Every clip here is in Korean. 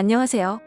안녕하세요.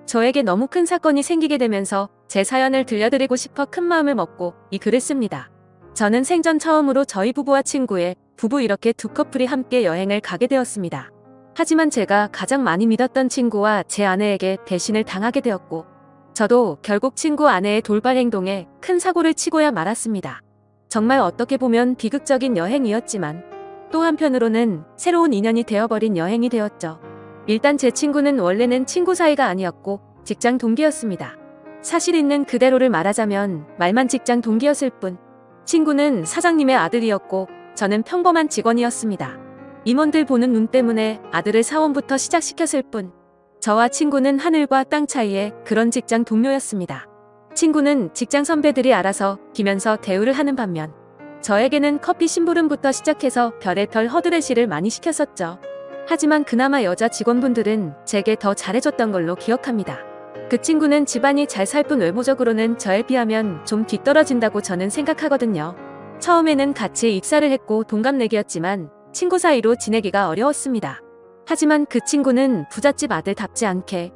저에게 너무 큰 사건이 생기게 되면서 제 사연을 들려드리고 싶어 큰 마음을 먹고 이 글을 씁니다. 저는 생전 처음으로 저희 부부와 친구의 부부 이렇게 두 커플이 함께 여행을 가게 되었습니다. 하지만 제가 가장 많이 믿었던 친구와 제 아내에게 배신을 당하게 되었고, 저도 결국 친구 아내의 돌발 행동에 큰 사고를 치고야 말았습니다. 정말 어떻게 보면 비극적인 여행이었지만 또 한편으로는 새로운 인연이 되어버린 여행이 되었죠. 일단 제 친구는 원래는 친구 사이가 아니었고 직장 동기였습니다. 사실 있는 그대로를 말하자면 말만 직장 동기였을 뿐, 친구는 사장님의 아들이었고 저는 평범한 직원이었습니다. 임원들 보는 눈 때문에 아들을 사원부터 시작시켰을 뿐, 저와 친구는 하늘과 땅 차이의 그런 직장 동료였습니다. 친구는 직장 선배들이 알아서 기면서 대우를 하는 반면, 저에게는 커피 심부름부터 시작해서 별의 별 허드렛일을 많이 시켰었죠. 하지만 그나마 여자 직원분들은 제게 더 잘해줬던 걸로 기억합니다. 그 친구는 집안이 잘 살 뿐 외모적으로는 저에 비하면 좀 뒤떨어진다고 저는 생각하거든요. 처음에는 같이 입사를 했고 동갑내기였지만 친구 사이로 지내기가 어려웠습니다. 하지만 그 친구는 부잣집 아들답지 않게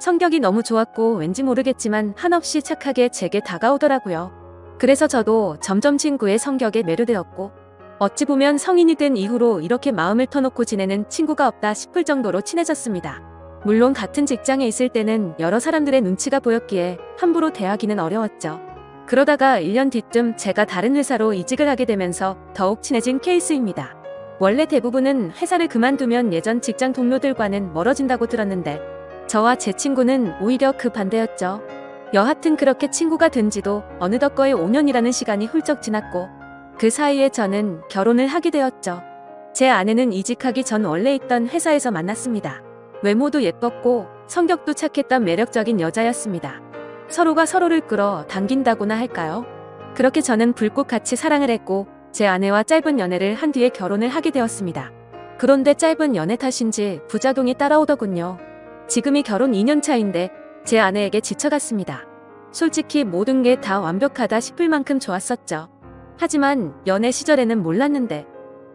성격이 너무 좋았고 왠지 모르겠지만 한없이 착하게 제게 다가오더라고요. 그래서 저도 점점 친구의 성격에 매료되었고, 어찌 보면 성인이 된 이후로 이렇게 마음을 터놓고 지내는 친구가 없다 싶을 정도로 친해졌습니다. 물론 같은 직장에 있을 때는 여러 사람들의 눈치가 보였기에 함부로 대하기는 어려웠죠. 그러다가 1년 뒤쯤 제가 다른 회사로 이직을 하게 되면서 더욱 친해진 케이스입니다. 원래 대부분은 회사를 그만두면 예전 직장 동료들과는 멀어진다고 들었는데, 저와 제 친구는 오히려 그 반대였죠. 여하튼 그렇게 친구가 된 지도 어느덧 거의 5년이라는 시간이 훌쩍 지났고, 그 사이에 저는 결혼을 하게 되었죠. 제 아내는 이직하기 전 원래 있던 회사에서 만났습니다. 외모도 예뻤고 성격도 착했던 매력적인 여자였습니다. 서로가 서로를 끌어 당긴다고나 할까요? 그렇게 저는 불꽃같이 사랑을 했고 제 아내와 짧은 연애를 한 뒤에 결혼을 하게 되었습니다. 그런데 짧은 연애 탓인지 부작용이 따라오더군요. 지금이 결혼 2년 차인데 제 아내에게 지쳐갔습니다. 솔직히 모든 게 다 완벽하다 싶을 만큼 좋았었죠. 하지만 연애 시절에는 몰랐는데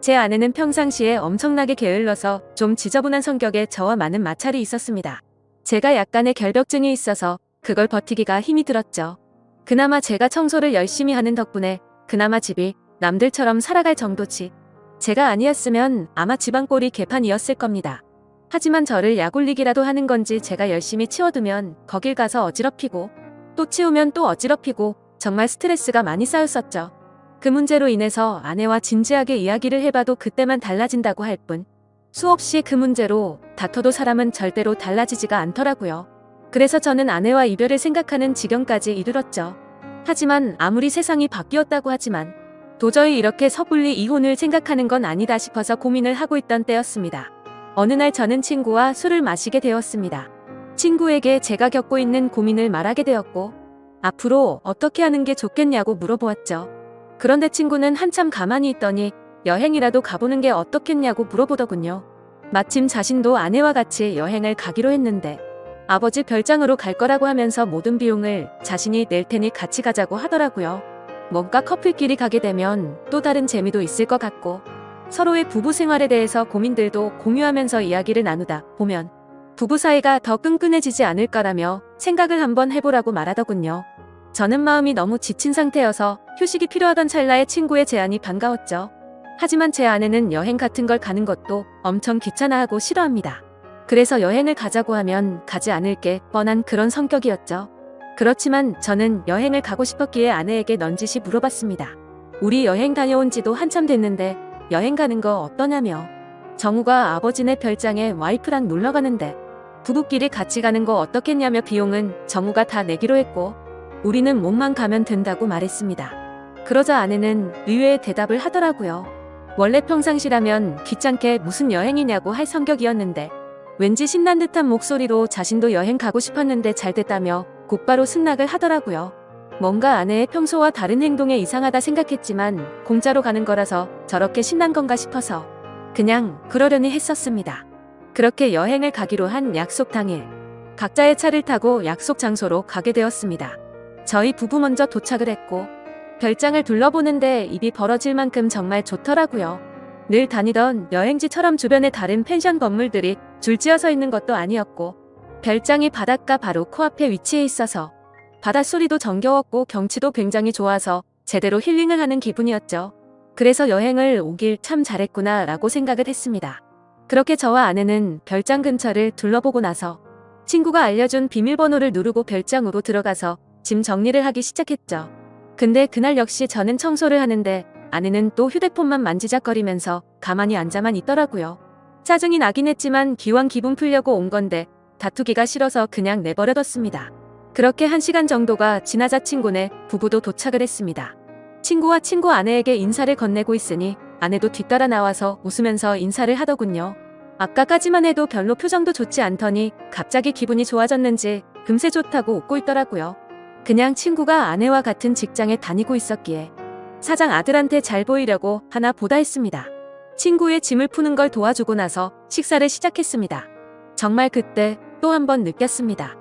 제 아내는 평상시에 엄청나게 게을러서 좀 지저분한 성격에 저와 많은 마찰이 있었습니다. 제가 약간의 결벽증이 있어서 그걸 버티기가 힘이 들었죠. 그나마 제가 청소를 열심히 하는 덕분에 그나마 집이 남들처럼 살아갈 정도지. 제가 아니었으면 아마 집안 꼴이 개판이었을 겁니다. 하지만 저를 약올리기라도 하는 건지 제가 열심히 치워두면 거길 가서 어지럽히고 또 치우면 또 어지럽히고 정말 스트레스가 많이 쌓였었죠. 그 문제로 인해서 아내와 진지하게 이야기를 해봐도 그때만 달라진다고 할 뿐, 수없이 그 문제로 다퉈도 사람은 절대로 달라지지가 않더라고요. 그래서 저는 아내와 이별을 생각하는 지경까지 이르렀죠. 하지만 아무리 세상이 바뀌었다고 하지만 도저히 이렇게 섣불리 이혼을 생각하는 건 아니다 싶어서 고민을 하고 있던 때였습니다. 어느 날 저는 친구와 술을 마시게 되었습니다. 친구에게 제가 겪고 있는 고민을 말하게 되었고, 앞으로 어떻게 하는 게 좋겠냐고 물어보았죠. 그런데 친구는 한참 가만히 있더니 여행이라도 가보는 게 어떻겠냐고 물어보더군요. 마침 자신도 아내와 같이 여행을 가기로 했는데 아버지 별장으로 갈 거라고 하면서 모든 비용을 자신이 낼 테니 같이 가자고 하더라고요. 뭔가 커플끼리 가게 되면 또 다른 재미도 있을 것 같고, 서로의 부부 생활에 대해서 고민들도 공유하면서 이야기를 나누다 보면 부부 사이가 더 끈끈해지지 않을까라며 생각을 한번 해보라고 말하더군요. 저는 마음이 너무 지친 상태여서 휴식이 필요하던 찰나에 친구의 제안이 반가웠죠. 하지만 제 아내는 여행 같은 걸 가는 것도 엄청 귀찮아하고 싫어합니다. 그래서 여행을 가자고 하면 가지 않을 게 뻔한 그런 성격이었죠. 그렇지만 저는 여행을 가고 싶었기에 아내에게 넌지시 물어봤습니다. 우리 여행 다녀온 지도 한참 됐는데 여행 가는 거 어떠냐며. 정우가 아버지네 별장에 와이프랑 놀러 가는데 부부끼리 같이 가는 거 어떻겠냐며 비용은 정우가 다 내기로 했고 우리는 몸만 가면 된다고 말했습니다. 그러자 아내는 의외의 대답을 하더라고요. 원래 평상시라면 귀찮게 무슨 여행이냐고 할 성격이었는데 왠지 신난 듯한 목소리로 자신도 여행 가고 싶었는데 잘 됐다며 곧바로 승낙을 하더라고요. 뭔가 아내의 평소와 다른 행동에 이상하다 생각했지만 공짜로 가는 거라서 저렇게 신난 건가 싶어서 그냥 그러려니 했었습니다. 그렇게 여행을 가기로 한 약속 당일, 각자의 차를 타고 약속 장소로 가게 되었습니다. 저희 부부 먼저 도착을 했고 별장을 둘러보는데 입이 벌어질 만큼 정말 좋더라고요. 늘 다니던 여행지처럼 주변에 다른 펜션 건물들이 줄지어 서 있는 것도 아니었고 별장이 바닷가 바로 코앞에 위치해 있어서 바닷소리도 정겨웠고 경치도 굉장히 좋아서 제대로 힐링을 하는 기분이었죠. 그래서 여행을 오길 참 잘했구나 라고 생각을 했습니다. 그렇게 저와 아내는 별장 근처를 둘러보고 나서 친구가 알려준 비밀번호를 누르고 별장으로 들어가서 짐 정리를 하기 시작했죠. 근데 그날 역시 저는 청소를 하는데 아내는 또 휴대폰만 만지작거리면서 가만히 앉아만 있더라고요. 짜증이 나긴 했지만 기왕 기분 풀려고 온 건데 다투기가 싫어서 그냥 내버려뒀습니다. 그렇게 1시간 정도가 지나자 친구네 부부도 도착을 했습니다. 친구와 친구 아내에게 인사를 건네고 있으니 아내도 뒤따라 나와서 웃으면서 인사를 하더군요. 아까까지만 해도 별로 표정도 좋지 않더니 갑자기 기분이 좋아졌는지 금세 좋다고 웃고 있더라고요. 그냥 친구가 아내와 같은 직장에 다니고 있었기에 사장 아들한테 잘 보이려고 하나 보다 했습니다. 친구의 짐을 푸는 걸 도와주고 나서 식사를 시작했습니다. 정말 그때 또 한 번 느꼈습니다.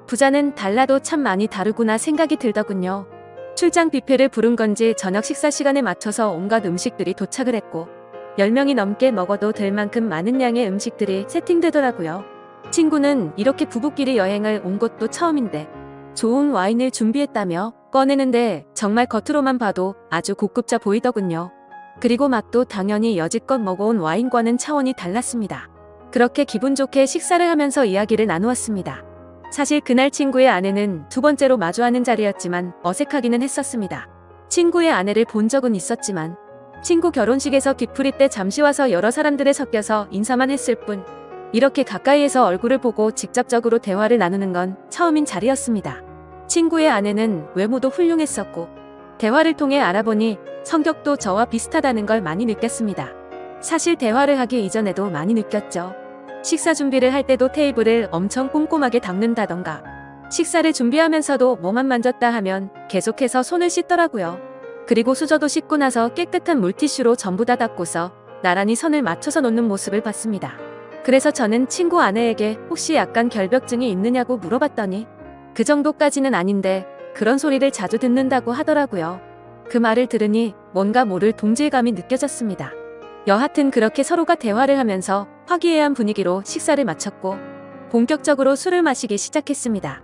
부자는 달라도 참 많이 다르구나 생각이 들더군요. 출장 뷔페를 부른 건지 저녁 식사 시간에 맞춰서 온갖 음식들이 도착을 했고 10명이 넘게 먹어도 될 만큼 많은 양의 음식들이 세팅되더라고요. 친구는 이렇게 부부끼리 여행을 온 것도 처음인데 좋은 와인을 준비했다며 꺼내는데 정말 겉으로만 봐도 아주 고급져 보이더군요. 그리고 맛도 당연히 여지껏 먹어온 와인과는 차원이 달랐습니다. 그렇게 기분 좋게 식사를 하면서 이야기를 나누었습니다. 사실 그날 친구의 아내는 두 번째로 마주하는 자리였지만 어색하기는 했었습니다. 친구의 아내를 본 적은 있었지만 친구 결혼식에서 뒤풀이 때 잠시 와서 여러 사람들에 섞여서 인사만 했을 뿐 이렇게 가까이에서 얼굴을 보고 직접적으로 대화를 나누는 건 처음인 자리였습니다. 친구의 아내는 외모도 훌륭했었고 대화를 통해 알아보니 성격도 저와 비슷하다는 걸 많이 느꼈습니다. 사실 대화를 하기 이전에도 많이 느꼈죠. 식사 준비를 할 때도 테이블을 엄청 꼼꼼하게 닦는다던가 식사를 준비하면서도 뭐만 만졌다 하면 계속해서 손을 씻더라고요. 그리고 수저도 씻고 나서 깨끗한 물티슈로 전부 다 닦고서 나란히 선을 맞춰서 놓는 모습을 봤습니다. 그래서 저는 친구 아내에게 혹시 약간 결벽증이 있느냐고 물어봤더니 그 정도까지는 아닌데 그런 소리를 자주 듣는다고 하더라고요. 그 말을 들으니 뭔가 모를 동질감이 느껴졌습니다. 여하튼 그렇게 서로가 대화를 하면서 화기애애한 분위기로 식사를 마쳤고 본격적으로 술을 마시기 시작했습니다.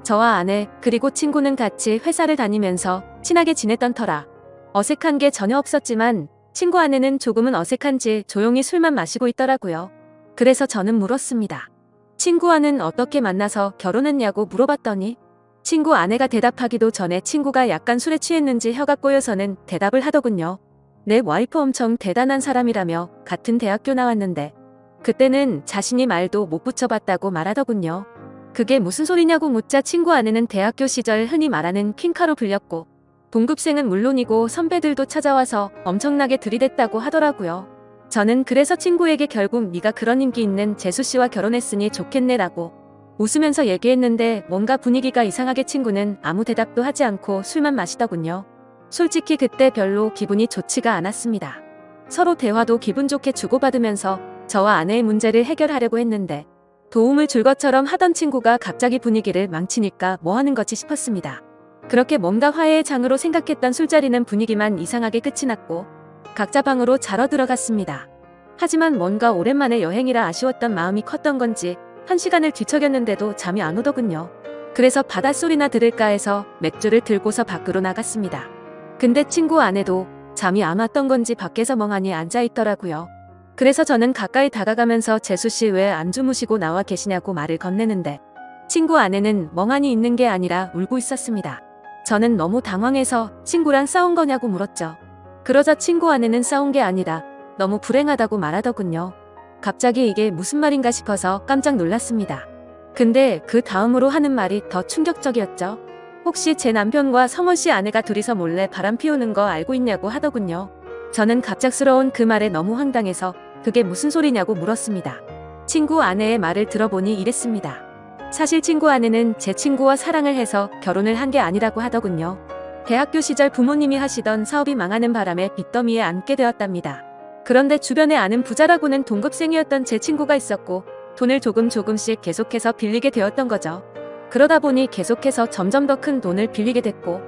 저와 아내 그리고 친구는 같이 회사를 다니면서 친하게 지냈던 터라 어색한 게 전혀 없었지만 친구 아내는 조금은 어색한지 조용히 술만 마시고 있더라고요. 그래서 저는 물었습니다. 친구와는 어떻게 만나서 결혼했냐고 물어봤더니 친구 아내가 대답하기도 전에 친구가 약간 술에 취했는지 혀가 꼬여서는 대답을 하더군요. 내 와이프 엄청 대단한 사람이라며 같은 대학교 나왔는데 그때는 자신이 말도 못 붙여봤다고 말하더군요. 그게 무슨 소리냐고 묻자 친구 아내는 대학교 시절 흔히 말하는 퀸카로 불렸고 동급생은 물론이고 선배들도 찾아와서 엄청나게 들이댔다고 하더라고요. 저는 그래서 친구에게 결국 네가 그런 인기 있는 재수씨와 결혼했으니 좋겠네라고 웃으면서 얘기했는데 뭔가 분위기가 이상하게 친구는 아무 대답도 하지 않고 술만 마시더군요. 솔직히 그때 별로 기분이 좋지가 않았습니다. 서로 대화도 기분 좋게 주고받으면서 저와 아내의 문제를 해결하려고 했는데 도움을 줄 것처럼 하던 친구가 갑자기 분위기를 망치니까 뭐 하는 거지 싶었습니다. 그렇게 뭔가 화해의 장으로 생각했던 술자리는 분위기만 이상하게 끝이 났고 각자 방으로 자러 들어갔습니다. 하지만 뭔가 오랜만에 여행이라 아쉬웠던 마음이 컸던 건지 1시간을 뒤척였는데도 잠이 안 오더군요. 그래서 바닷소리나 들을까 해서 맥주를 들고서 밖으로 나갔습니다. 근데 친구 아내도 잠이 안 왔던 건지 밖에서 멍하니 앉아있더라고요. 그래서 저는 가까이 다가가면서 재수씨 왜 안 주무시고 나와 계시냐고 말을 건네는데 친구 아내는 멍하니 있는 게 아니라 울고 있었습니다. 저는 너무 당황해서 친구랑 싸운 거냐고 물었죠. 그러자 친구 아내는 싸운 게 아니라 너무 불행하다고 말하더군요. 갑자기 이게 무슨 말인가 싶어서 깜짝 놀랐습니다. 근데 그 다음으로 하는 말이 더 충격적이었죠. 혹시 제 남편과 성원씨 아내가 둘이서 몰래 바람 피우는 거 알고 있냐고 하더군요. 저는 갑작스러운 그 말에 너무 황당해서 그게 무슨 소리냐고 물었습니다. 친구 아내의 말을 들어보니 이랬습니다. 사실 친구 아내는 제 친구와 사랑을 해서 결혼을 한 게 아니라고 하더군요. 대학교 시절 부모님이 하시던 사업이 망하는 바람에 빚더미에 앉게 되었답니다. 그런데 주변에 아는 부자라고는 동급생이었던 제 친구가 있었고 돈을 조금씩 계속해서 빌리게 되었던 거죠. 그러다 보니 계속해서 점점 더 큰 돈을 빌리게 됐고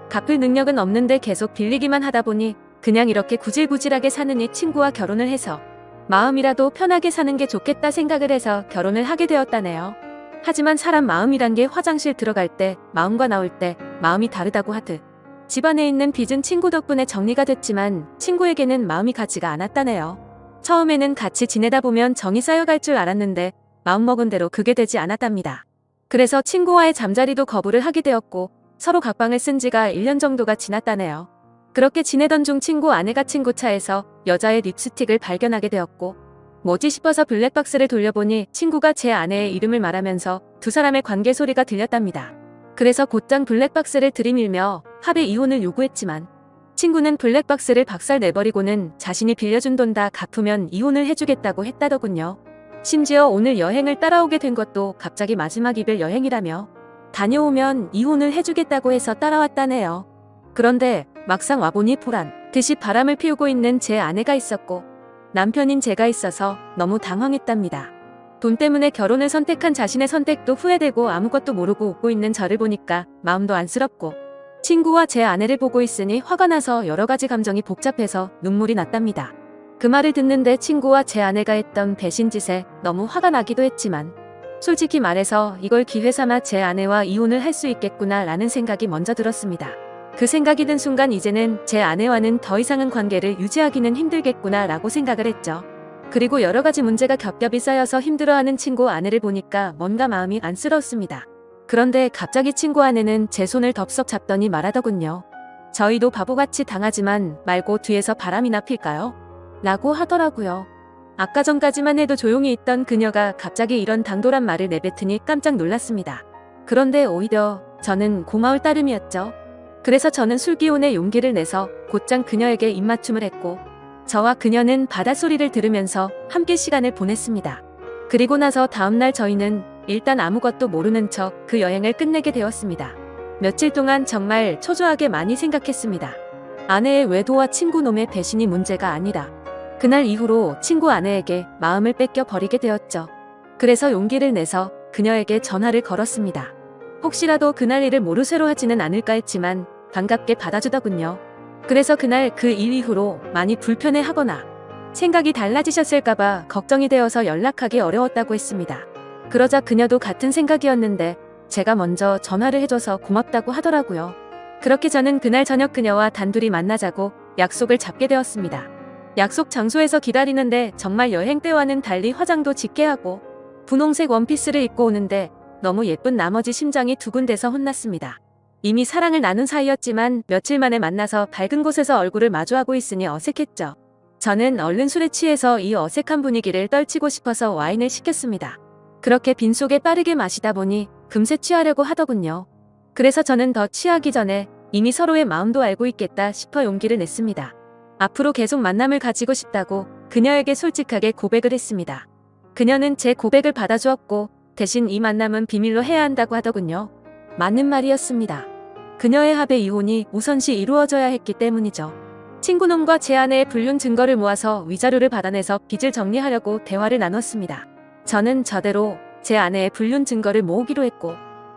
갚을 능력은 없는데 계속 빌리기만 하다 보니 그냥 이렇게 구질구질하게 사느니 친구와 결혼을 해서 마음이라도 편하게 사는 게 좋겠다 생각을 해서 결혼을 하게 되었다네요. 하지만 사람 마음이란 게 화장실 들어갈 때, 마음과 나올 때 마음이 다르다고 하듯 집안에 있는 빚은 친구 덕분에 정리가 됐지만 친구에게는 마음이 가지가 않았다네요. 처음에는 같이 지내다 보면 정이 쌓여갈 줄 알았는데 마음먹은 대로 그게 되지 않았답니다. 그래서 친구와의 잠자리도 거부를 하게 되었고 서로 각방을 쓴 지가 1년 정도가 지났다네요. 그렇게 지내던 중 친구 아내가 친구 차에서 여자의 립스틱을 발견하게 되었고 뭐지 싶어서 블랙박스를 돌려보니 친구가 제 아내의 이름을 말하면서 두 사람의 관계 소리가 들렸답니다. 그래서 곧장 블랙박스를 들이밀며 합의 이혼을 요구했지만 친구는 블랙박스를 박살내버리고는 자신이 빌려준 돈 다 갚으면 이혼을 해주겠다고 했다더군요. 심지어 오늘 여행을 따라오게 된 것도 갑자기 마지막 이별 여행이라며 다녀오면 이혼을 해주겠다고 해서 따라왔다네요. 그런데 막상 와보니 보란 듯이 바람을 피우고 있는 제 아내가 있었고 남편인 제가 있어서 너무 당황했답니다. 돈 때문에 결혼을 선택한 자신의 선택도 후회되고 아무것도 모르고 웃고 있는 저를 보니까 마음도 안쓰럽고 친구와 제 아내를 보고 있으니 화가 나서 여러 가지 감정이 복잡해서 눈물이 났답니다. 그 말을 듣는데 친구와 제 아내가 했던 배신짓에 너무 화가 나기도 했지만 솔직히 말해서 이걸 기회 삼아 제 아내와 이혼을 할 수 있겠구나 라는 생각이 먼저 들었습니다. 그 생각이 든 순간 이제는 제 아내와는 더 이상은 관계를 유지하기는 힘들겠구나 라고 생각을 했죠. 그리고 여러 가지 문제가 겹겹이 쌓여서 힘들어하는 친구 아내를 보니까 뭔가 마음이 안쓰러웠습니다. 그런데 갑자기 친구 아내는 제 손을 덥석 잡더니 말하더군요. 저희도 바보같이 당하지만 말고 뒤에서 바람이나 필까요? 라고 하더라고요. 아까 전까지만 해도 조용히 있던 그녀가 갑자기 이런 당돌한 말을 내뱉으니 깜짝 놀랐습니다. 그런데 오히려 저는 고마울 따름이었죠. 그래서 저는 술기운에 용기를 내서 곧장 그녀에게 입맞춤을 했고 저와 그녀는 바닷소리를 들으면서 함께 시간을 보냈습니다. 그리고 나서 다음날 저희는 일단 아무것도 모르는 척 그 여행을 끝내게 되었습니다. 며칠 동안 정말 초조하게 많이 생각했습니다. 아내의 외도와 친구놈의 배신이 문제가 아니라 그날 이후로 친구 아내에게 마음을 뺏겨 버리게 되었죠. 그래서 용기를 내서 그녀에게 전화를 걸었습니다. 혹시라도 그날 일을 모르쇠로 하지는 않을까 했지만 반갑게 받아주더군요. 그래서 그날 그 일 이후로 많이 불편해하거나 생각이 달라지셨을까봐 걱정이 되어서 연락하기 어려웠다고 했습니다. 그러자 그녀도 같은 생각이었는데 제가 먼저 전화를 해줘서 고맙다고 하더라고요. 그렇게 저는 그날 저녁 그녀와 단둘이 만나자고 약속을 잡게 되었습니다. 약속 장소에서 기다리는데 정말 여행 때와는 달리 화장도 짙게 하고 분홍색 원피스를 입고 오는데 너무 예쁜 나머지 심장이 두근대서 혼났습니다. 이미 사랑을 나눈 사이였지만 며칠 만에 만나서 밝은 곳에서 얼굴을 마주하고 있으니 어색했죠. 저는 얼른 술에 취해서 이 어색한 분위기를 떨치고 싶어서 와인을 시켰습니다. 그렇게 빈속에 빠르게 마시다 보니 금세 취하려고 하더군요. 그래서 저는 더 취하기 전에 이미 서로의 마음도 알고 있겠다 싶어 용기를 냈습니다. 앞으로 계속 만남을 가지고 싶다고 그녀에게 솔직하게 고백을 했습니다. 그녀는 제 고백을 받아주었고 대신 이 만남은 비밀로 해야 한다고 하더군요. 맞는 말이었습니다. 그녀의 합의 이혼이 우선시 이루어져야 했기 때문이죠. 친구놈과 제 아내의 불륜 증거를 모아서 위자료를 받아내서 빚을 정리하려고 대화를 나눴습니다. 저는 저대로 제 아내의 불륜 증거를 모으기로 했고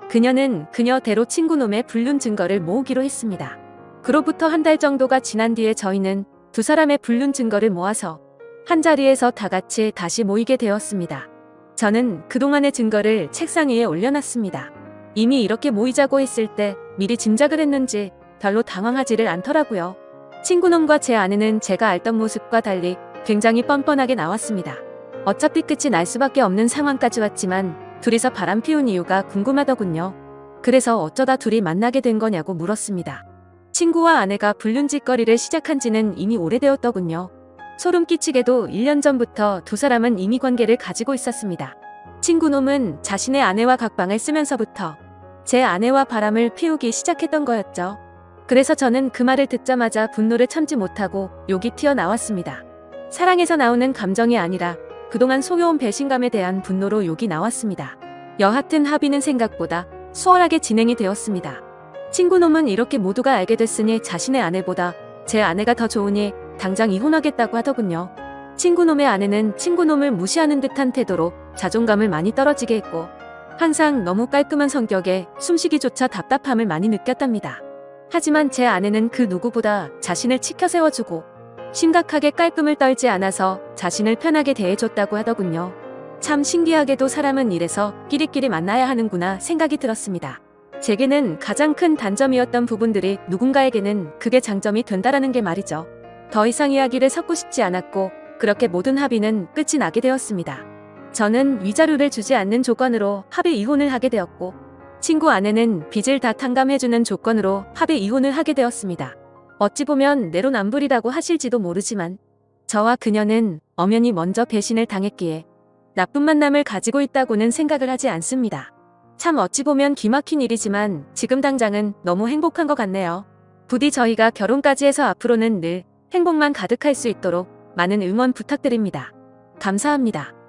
그녀는 그녀대로 친구놈의 불륜 증거를 모으기로 했습니다. 그로부터 한 달 정도가 지난 뒤에 저희는 두 사람의 불륜 증거를 모아서 한자리에서 다 같이 다시 모이게 되었습니다. 저는 그동안의 증거를 책상 위에 올려놨습니다. 이미 이렇게 모이자고 했을 때 미리 짐작을 했는지 별로 당황하지를 않더라고요. 친구놈과 제 아내는 제가 알던 모습과 달리 굉장히 뻔뻔하게 나왔습니다. 어차피 끝이 날 수밖에 없는 상황까지 왔지만 둘이서 바람 피운 이유가 궁금하더군요. 그래서 어쩌다 둘이 만나게 된 거냐고 물었습니다. 친구와 아내가 불륜짓거리를 시작한 지는 이미 오래되었더군요. 소름 끼치게도 1년 전부터 두 사람은 이미 관계를 가지고 있었습니다. 친구놈은 자신의 아내와 각방을 쓰면서부터 제 아내와 바람을 피우기 시작했던 거였죠. 그래서 저는 그 말을 듣자마자 분노를 참지 못하고 욕이 튀어나왔습니다. 사랑에서 나오는 감정이 아니라 그동안 속여온 배신감에 대한 분노로 욕이 나왔습니다. 여하튼 합의는 생각보다 수월하게 진행이 되었습니다. 친구놈은 이렇게 모두가 알게 됐으니 자신의 아내보다 제 아내가 더 좋으니 당장 이혼하겠다고 하더군요. 친구놈의 아내는 친구놈을 무시하는 듯한 태도로 자존감을 많이 떨어지게 했고 항상 너무 깔끔한 성격에 숨쉬기조차 답답함을 많이 느꼈답니다. 하지만 제 아내는 그 누구보다 자신을 치켜 세워주고 심각하게 깔끔을 떨지 않아서 자신을 편하게 대해줬다고 하더군요. 참 신기하게도 사람은 이래서 끼리끼리 만나야 하는구나 생각이 들었습니다. 제게는 가장 큰 단점이었던 부분들이 누군가에게는 그게 장점이 된다라는 게 말이죠. 더 이상 이야기를 섞고 싶지 않았고 그렇게 모든 합의는 끝이 나게 되었습니다. 저는 위자료를 주지 않는 조건으로 합의 이혼을 하게 되었고 친구 아내는 빚을 다 탕감해주는 조건으로 합의 이혼을 하게 되었습니다. 어찌 보면 내로남불이라고 하실지도 모르지만 저와 그녀는 엄연히 먼저 배신을 당했기에 나쁜 만남을 가지고 있다고는 생각을 하지 않습니다. 참 어찌 보면 기막힌 일이지만 지금 당장은 너무 행복한 것 같네요. 부디 저희가 결혼까지 해서 앞으로는 늘 행복만 가득할 수 있도록 많은 응원 부탁드립니다. 감사합니다.